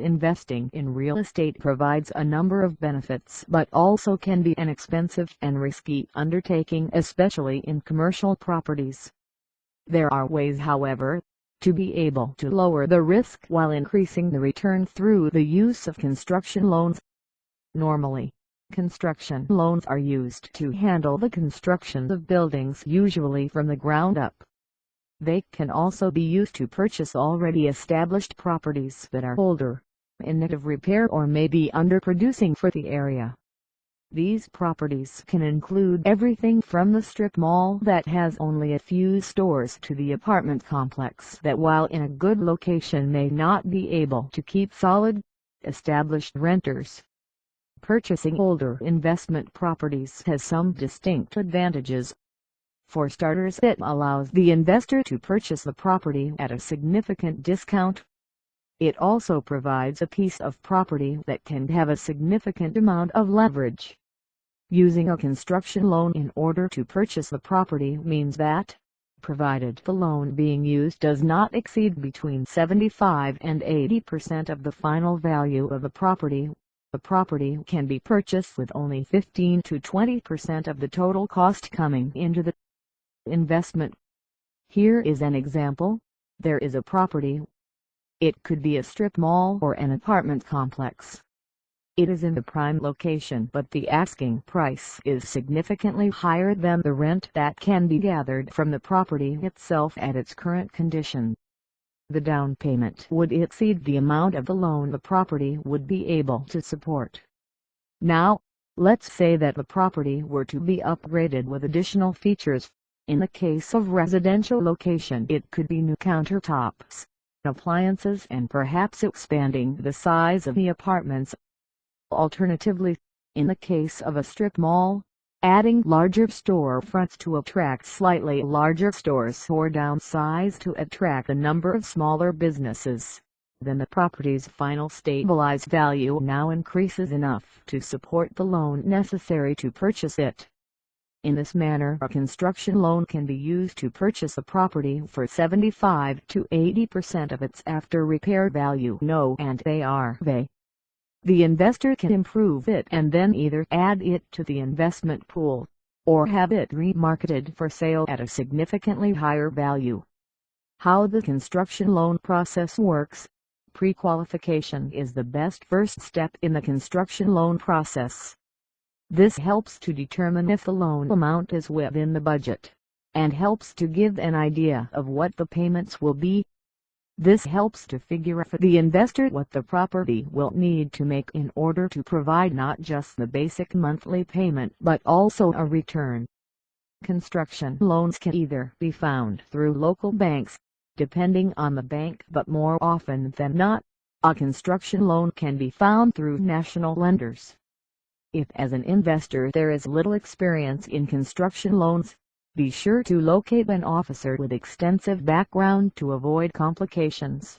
Investing in real estate provides a number of benefits but also can be an expensive and risky undertaking, especially in commercial properties. There are ways, however, to be able to lower the risk while increasing the return through the use of construction loans. Normally, construction loans are used to handle the construction of buildings, usually from the ground up. They can also be used to purchase already established properties that are older, in need of repair, or may be underproducing for the area. These properties can include everything from the strip mall that has only a few stores to the apartment complex that, while in a good location, may not be able to keep solid, established renters. Purchasing older investment properties has some distinct advantages. For starters, it allows the investor to purchase the property at a significant discount. It also provides a piece of property that can have a significant amount of leverage. Using a construction loan in order to purchase the property means that, provided the loan being used does not exceed between 75 and 80% of the final value of the property can be purchased with only 15 to 20% of the total cost coming into the investment. Here is an example. There is a property. It could be a strip mall or an apartment complex. It is in the prime location, but the asking price is significantly higher than the rent that can be gathered from the property itself at its current condition. The down payment would exceed the amount of the loan the property would be able to support. Now, let's say that the property were to be upgraded with additional features. In the case of residential location, it could be new countertops, appliances, and perhaps expanding the size of the apartments. Alternatively, in the case of a strip mall, adding larger storefronts to attract slightly larger stores or downsize to attract a number of smaller businesses. Then the property's final stabilized value now increases enough to support the loan necessary to purchase it. In this manner, a construction loan can be used to purchase a property for 75 to 80% of its after-repair value, and ARV. The investor can improve it and then either add it to the investment pool, or have it remarketed for sale at a significantly higher value. How the construction loan process works. Pre-qualification is the best first step in the construction loan process. This helps to determine if the loan amount is within the budget, and helps to give an idea of what the payments will be. This helps to figure out for the investor what the property will need to make in order to provide not just the basic monthly payment but also a return. Construction loans can either be found through local banks, depending on the bank, but more often than not, a construction loan can be found through national lenders. If as an investor there is little experience in construction loans, be sure to locate an officer with extensive background to avoid complications.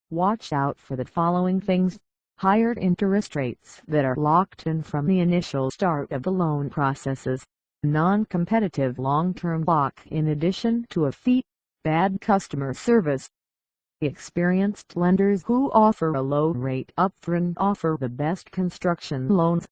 Watch out for the following things: higher interest rates that are locked in from the initial start of the loan processes, non-competitive long-term lock in addition to a fee, bad customer service. Experienced lenders who offer a low rate upfront offer the best construction loans.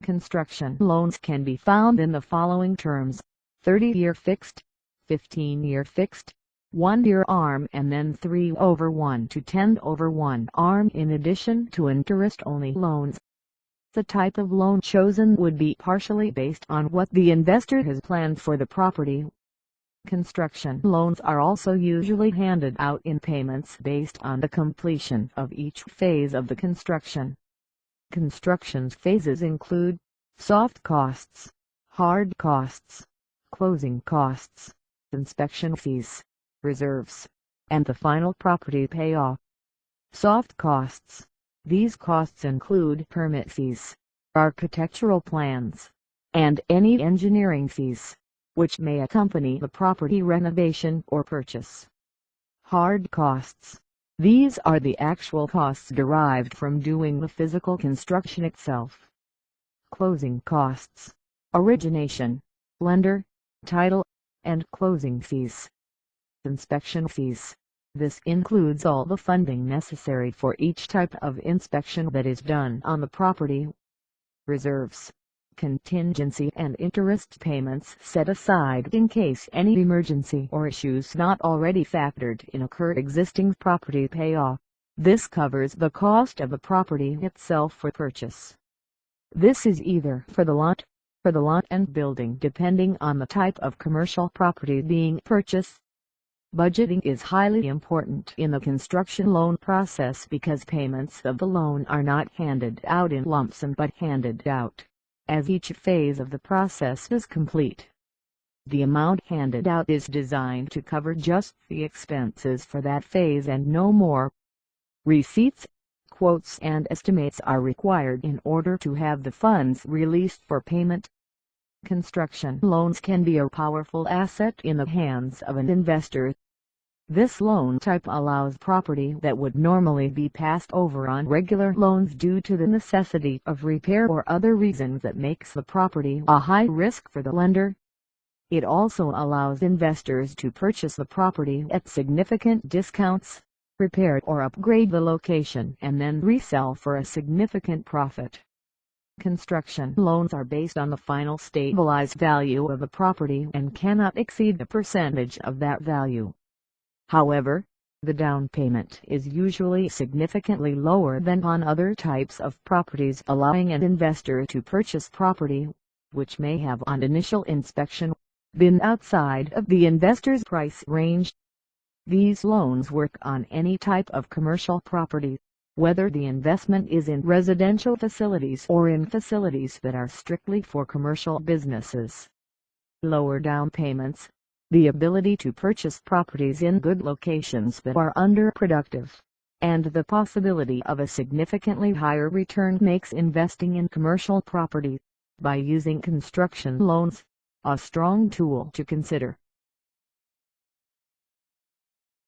Construction loans can be found in the following terms: 30-year fixed, 15-year fixed, 1-year ARM, and then 3/1 to 10/1 ARM in addition to interest-only loans. The type of loan chosen would be partially based on what the investor has planned for the property. Construction loans are also usually handed out in payments based on the completion of each phase of the construction. Construction phases include soft costs, hard costs, closing costs, inspection fees, reserves, and the final property payoff. Soft costs. These costs include permit fees, architectural plans, and any engineering fees, which may accompany the property renovation or purchase. Hard costs. These are the actual costs derived from doing the physical construction itself. Closing costs. Origination, lender, title, and closing fees. Inspection fees. This includes all the funding necessary for each type of inspection that is done on the property. Reserves, contingency and interest payments set aside in case any emergency or issues not already factored in occur. Existing property payoff. This covers the cost of the property itself for purchase. This is either for the lot and building depending on the type of commercial property being purchased. Budgeting is highly important in the construction loan process because payments of the loan are not handed out in lump sum but handed out as each phase of the process is complete. The amount handed out is designed to cover just the expenses for that phase and no more. Receipts, quotes and estimates are required in order to have the funds released for payment. Construction loans can be a powerful asset in the hands of an investor. This loan type allows property that would normally be passed over on regular loans due to the necessity of repair or other reasons that makes the property a high risk for the lender. It also allows investors to purchase the property at significant discounts, repair or upgrade the location and then resell for a significant profit. Construction loans are based on the final stabilized value of the property and cannot exceed a percentage of that value. However, the down payment is usually significantly lower than on other types of properties, allowing an investor to purchase property, which may have on initial inspection, been outside of the investor's price range. These loans work on any type of commercial property, whether the investment is in residential facilities or in facilities that are strictly for commercial businesses. Lower down payments, the ability to purchase properties in good locations that are underproductive, and the possibility of a significantly higher return makes investing in commercial property, by using construction loans, a strong tool to consider.